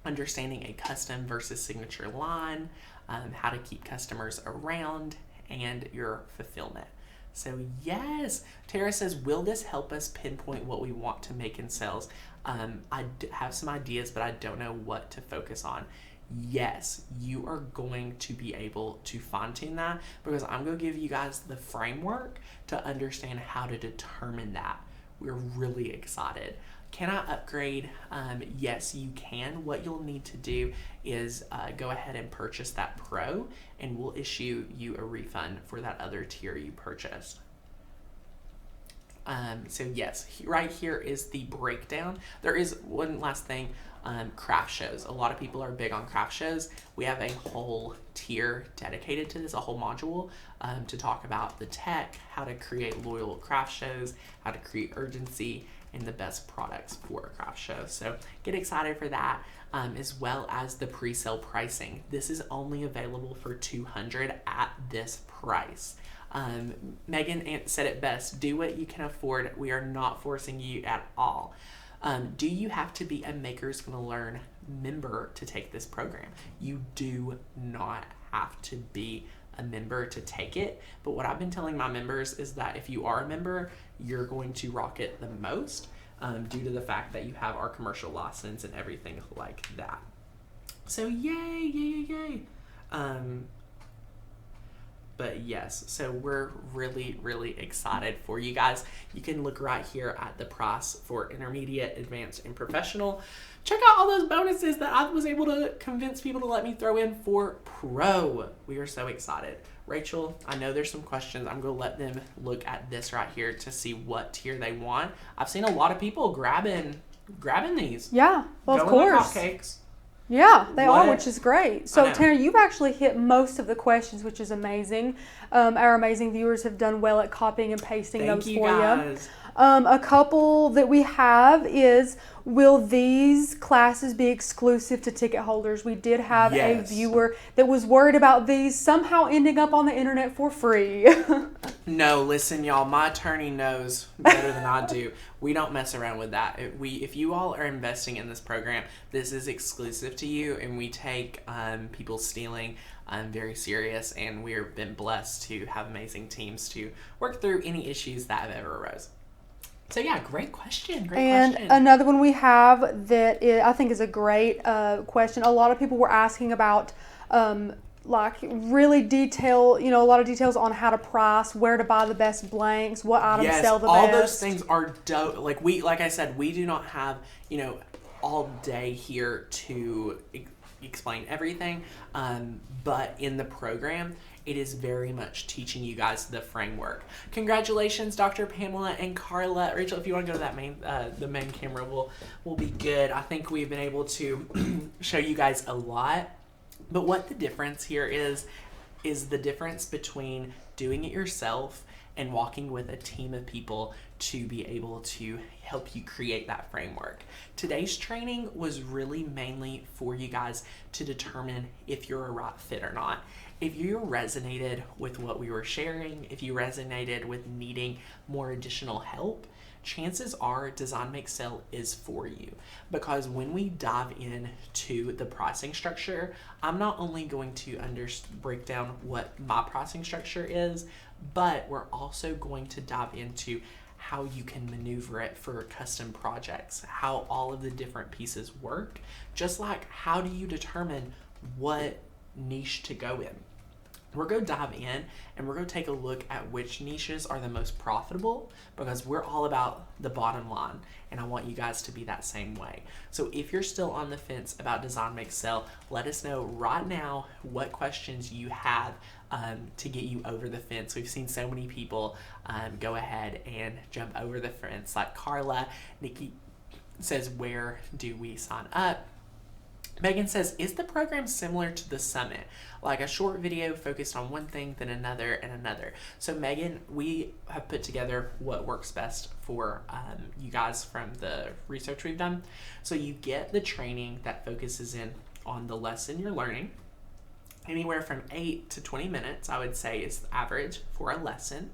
understanding a custom versus signature line, how to keep customers around, and your fulfillment. So yes, Tara says, will this help us pinpoint what we want to make in sales? I have some ideas, but I don't know what to focus on. Yes, you are going to be able to fine tune that because I'm going to give you guys the framework to understand how to determine that. We're really excited. Can I upgrade? Yes, you can. What you'll need to do is go ahead and purchase that Pro, and we'll issue you a refund for that other tier you purchased. So yes, right here is the breakdown. There is one last thing, craft shows. A lot of people are big on craft shows. We have a whole tier dedicated to this, a whole module to talk about the tech, how to create loyal craft shows, how to create urgency, and the best products for a craft show. So get excited for that, as well as the pre-sale pricing. This is only available for $200 at this price. Megan said it best, do what you can afford. We are not forcing you at all. Do you have to be a Makers Gonna Learn member to take this program? You do not have to be a member to take it, but what I've been telling my members is that if you are a member, you're going to rock it the most, due to the fact that you have our commercial license and everything like that. So yay. But yes, so we're really, really excited for you guys. You can look right here at the price for intermediate, advanced, and professional. Check out all those bonuses that I was able to convince people to let me throw in for Pro. We are so excited. Rachel, I know there's some questions. I'm going to let them look at this right here to see what tier they want. I've seen a lot of people grabbing these. Yeah, well, of Going like course. hotcakes. Yeah, they What? are, which is great. So, Tanner, you've actually hit most of the questions, which is amazing. Our amazing viewers have done well at copying and pasting those for you. Guys. A couple that we have is, will these classes be exclusive to ticket holders? We did have a viewer that was worried about these somehow ending up on the internet for free. No, listen, y'all, my attorney knows better than I do. We don't mess around with that. If you all are investing in this program, this is exclusive to you, and we take people stealing very serious, and we've been blessed to have amazing teams to work through any issues that have ever arose. So yeah, great question. And another one we have that I think is a great question. A lot of people were asking about like really detail, a lot of details on how to price, where to buy the best blanks, what items sell the best. All those things are dope. Like I said, we do not have, all day here to explain everything. But in the program, it is very much teaching you guys the framework. Congratulations, Dr. Pamela and Carla. Rachel, if you want to go to that the main camera, we'll be good. I think we've been able to show you guys a lot. But what the difference here is the difference between doing it yourself and walking with a team of people to be able to help you create that framework. Today's training was really mainly for you guys to determine if you're a right fit or not. If you resonated with what we were sharing, if you resonated with needing more additional help, chances are Design Make Sell is for you, because when we dive into the pricing structure, I'm not only going to break down what my pricing structure is, but we're also going to dive into how you can maneuver it for custom projects, how all of the different pieces work, just like how do you determine what niche to go in. We're going to dive in and we're going to take a look at which niches are the most profitable, because we're all about the bottom line and I want you guys to be that same way. So if you're still on the fence about Design Make Sell, let us know right now what questions you have to get you over the fence. We've seen so many people go ahead and jump over the fence, like Carla. Nikki says, where do we sign up? Megan says, is the program similar to the summit? Like a short video focused on one thing, then another and another. So Megan, we have put together what works best for you guys from the research we've done. So you get the training that focuses in on the lesson you're learning. Anywhere from 8 to 20 minutes, I would say, is the average for a lesson.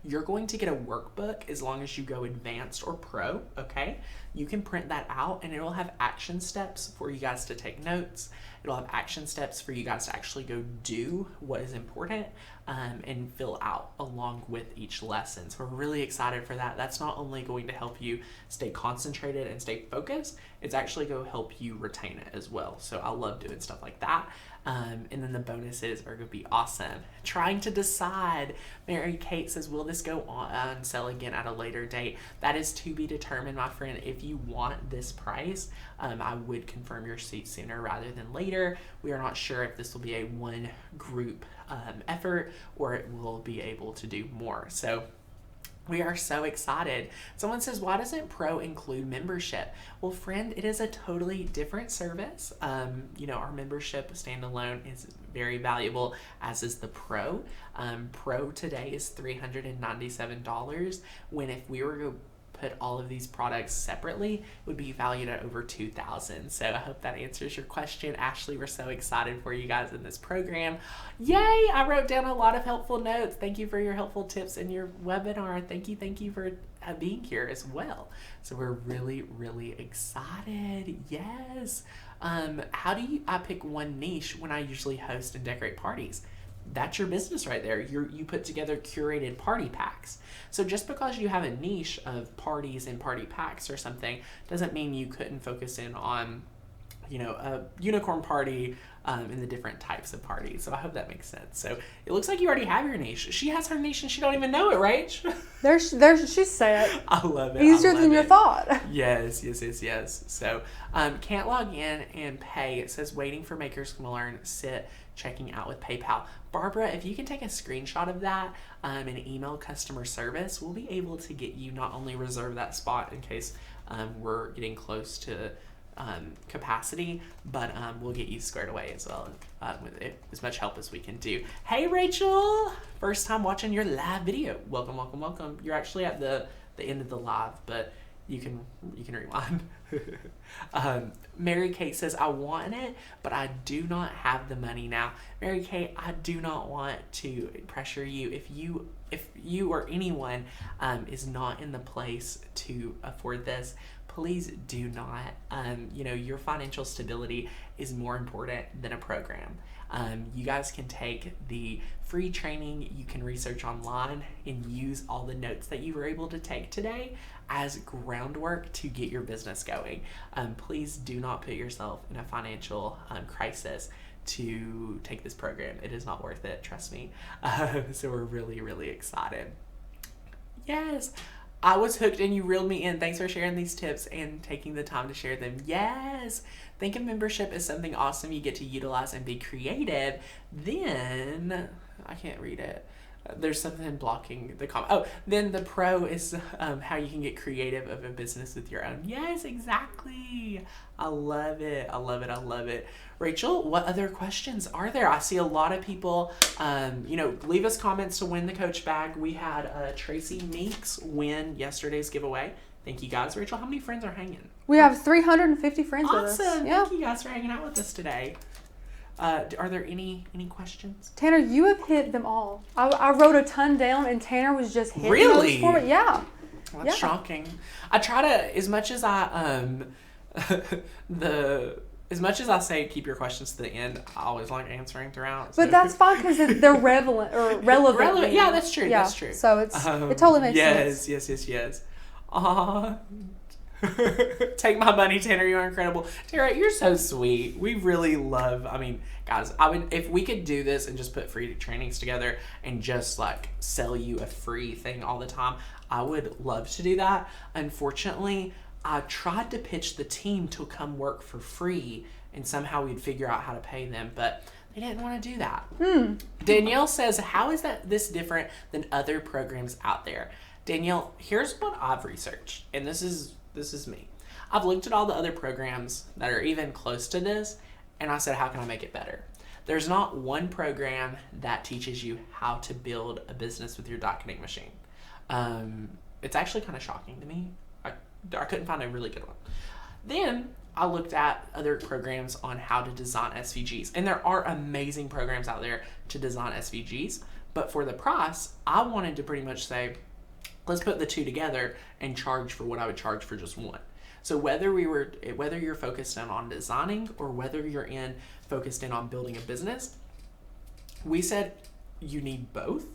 You're going to get a workbook as long as you go advanced or pro, okay? You can print that out and it'll have action steps for you guys to take notes. It'll have action steps for you guys to actually go do what is important and fill out along with each lesson. So we're really excited for that. That's not only going to help you stay concentrated and stay focused, it's actually going to help you retain it as well. So I love doing stuff like that. And then the bonuses are going to be awesome. Trying to decide. Mary Kate says, will this go on sale again at a later date? That is to be determined, my friend. If you want this price, I would confirm your seat sooner rather than later. We are not sure if this will be a one group effort or it will be able to do more. So we are so excited. Someone says, why doesn't Pro include membership? Well, friend, it is a totally different service. Our membership standalone is very valuable, as is the Pro. Pro today is $397, when if we were to put all of these products separately, would be valued at over $2,000. So I hope that answers your question. Ashley, we're so excited for you guys in this program. Yay! I wrote down a lot of helpful notes. Thank you for your helpful tips in your webinar. Thank you for being here as well. So we're really, really excited. Yes. How do I pick one niche when I usually host and decorate parties? That's your business right there. You put together curated party packs. So just because you have a niche of parties and party packs or something doesn't mean you couldn't focus in on, a unicorn party and the different types of parties. So I hope that makes sense. So it looks like you already have your niche. She has her niche and she don't even know it, right? She's set. I love it. Easier than you thought. Yes. So can't log in and pay. It says waiting for makers to learn, sit, checking out with PayPal. Barbara, if you can take a screenshot of that and email customer service, we'll be able to get you not only reserve that spot in case we're getting close to capacity, but we'll get you squared away as well with as much help as we can do. Hey Rachel, first time watching your live video. Welcome. You're actually at the end of the live, but you can rewind. Mary Kate says, I want it, but I do not have the money now. Mary Kate, I do not want to pressure you. If you or anyone is not in the place to afford this, please do not. Your financial stability is more important than a program. You guys can take the free training, you can research online and use all the notes that you were able to take today as groundwork to get your business going. Please do not put yourself in a financial crisis to take this program. It is not worth it, trust me. So we're really, really excited. Yes. I was hooked and you reeled me in. Thanks for sharing these tips and taking the time to share them. Yes. Think of membership as something awesome you get to utilize and be creative. Then, I can't read it. There's something blocking the comment. Oh, then the Pro is how you can get creative of a business with your own. Yes, exactly. I love it. Rachel, what other questions are there? I see a lot of people, leave us comments to win the Coach bag. We had Tracy Meeks win yesterday's giveaway. Thank you guys. Rachel, how many friends are hanging? We have 350 friends with us. Awesome. Yeah. Thank you guys for hanging out with us today. Are there any questions? Tanner, you have hit them all. I wrote a ton down and Tanner was just hitting really? those for me. Yeah. That's shocking. I try to, as much as I, as much as I say keep your questions to the end, I always like answering throughout. But that's fine because they're relevant. Relevant. Yeah, that's true. Yeah. That's true. So it totally makes sense. Yes. Take my money, Tanner. You're incredible. Tara, you're so sweet. We really love, I mean, guys, if we could do this and just put free trainings together and just like sell you a free thing all the time, I would love to do that. Unfortunately, I tried to pitch the team to come work for free and somehow we'd figure out how to pay them, but they didn't want to do that. Danielle says, how is this different than other programs out there? Danielle, here's what I've researched, and this is me. I've looked at all the other programs that are even close to this, and I said, how can I make it better? There's not one program that teaches you how to build a business with your docketing machine. It's actually kind of shocking to me. I couldn't find a really good one. Then I looked at other programs on how to design SVGs, and there are amazing programs out there to design SVGs, but for the price, I wanted to pretty much say, let's put the two together and charge for what I would charge for just one. So whether you're focused in on designing or whether you're focused in on building a business, we said you need both.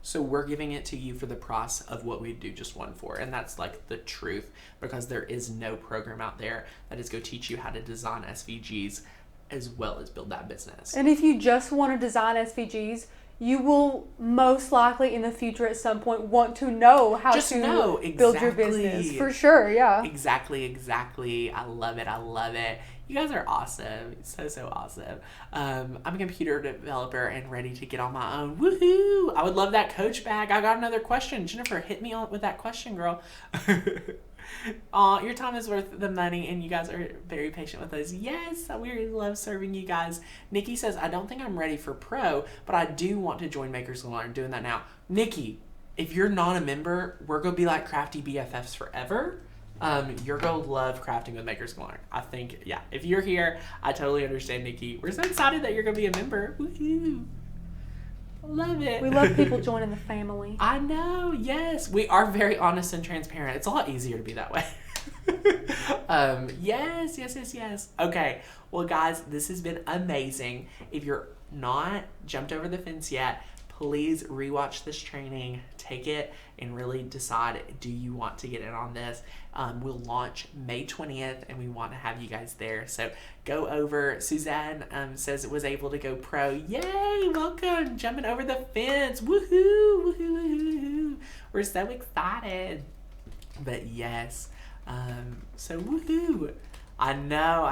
So we're giving it to you for the price of what we do just one for. And that's like the truth, because there is no program out there that is going to teach you how to design SVGs as well as build that business. And if you just want to design SVGs, you will most likely in the future at some point want to know how to build your business. For sure, yeah. Exactly. I love it. You guys are awesome. So awesome. I'm a computer developer and ready to get on my own. Woohoo! I would love that coach bag. I got another question. Jennifer, hit me on with that question, girl. Your time is worth the money, and you guys are very patient with us. Yes, we really love serving you guys. Nikki says, I don't think I'm ready for pro, but I do want to join Makers Galore. I'm doing that now. Nikki, if you're not a member, we're going to be like crafty BFFs forever. You're going to love crafting with Makers Galore. I think, yeah, if you're here, I totally understand, Nikki. We're so excited that you're going to be a member. Woohoo! Love it. We love people joining the family. I know, yes. We are very honest and transparent. It's a lot easier to be that way. Yes. Okay, well, guys, this has been amazing. If you're not jumped over the fence yet, please rewatch this training, take it, and really decide, do you want to get in on this? We'll launch May 20th, and we want to have you guys there. So go over. Suzanne says it was able to go pro. Yay, welcome, jumping over the fence. Woohoo. We're so excited. But yes, so woohoo. I know.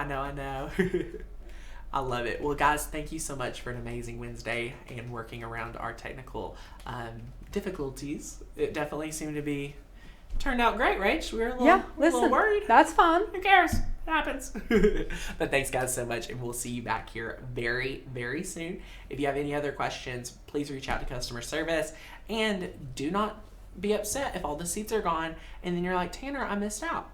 I love it. Well, guys, thank you so much for an amazing Wednesday and working around our technical difficulties. It definitely seemed to be turned out great, Rach. We were a little worried. That's fine. Who cares? It happens. But thanks, guys, so much, and we'll see you back here very, very soon. If you have any other questions, please reach out to customer service, and do not be upset if all the seats are gone, and then you're like, Tanner, I missed out.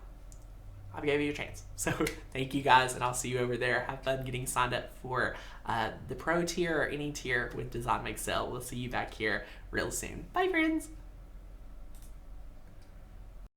I gave you a chance. So thank you, guys, and I'll see you over there. Have fun getting signed up for the pro tier or any tier with Design Make Sell. We'll see you back here real soon. Bye, friends.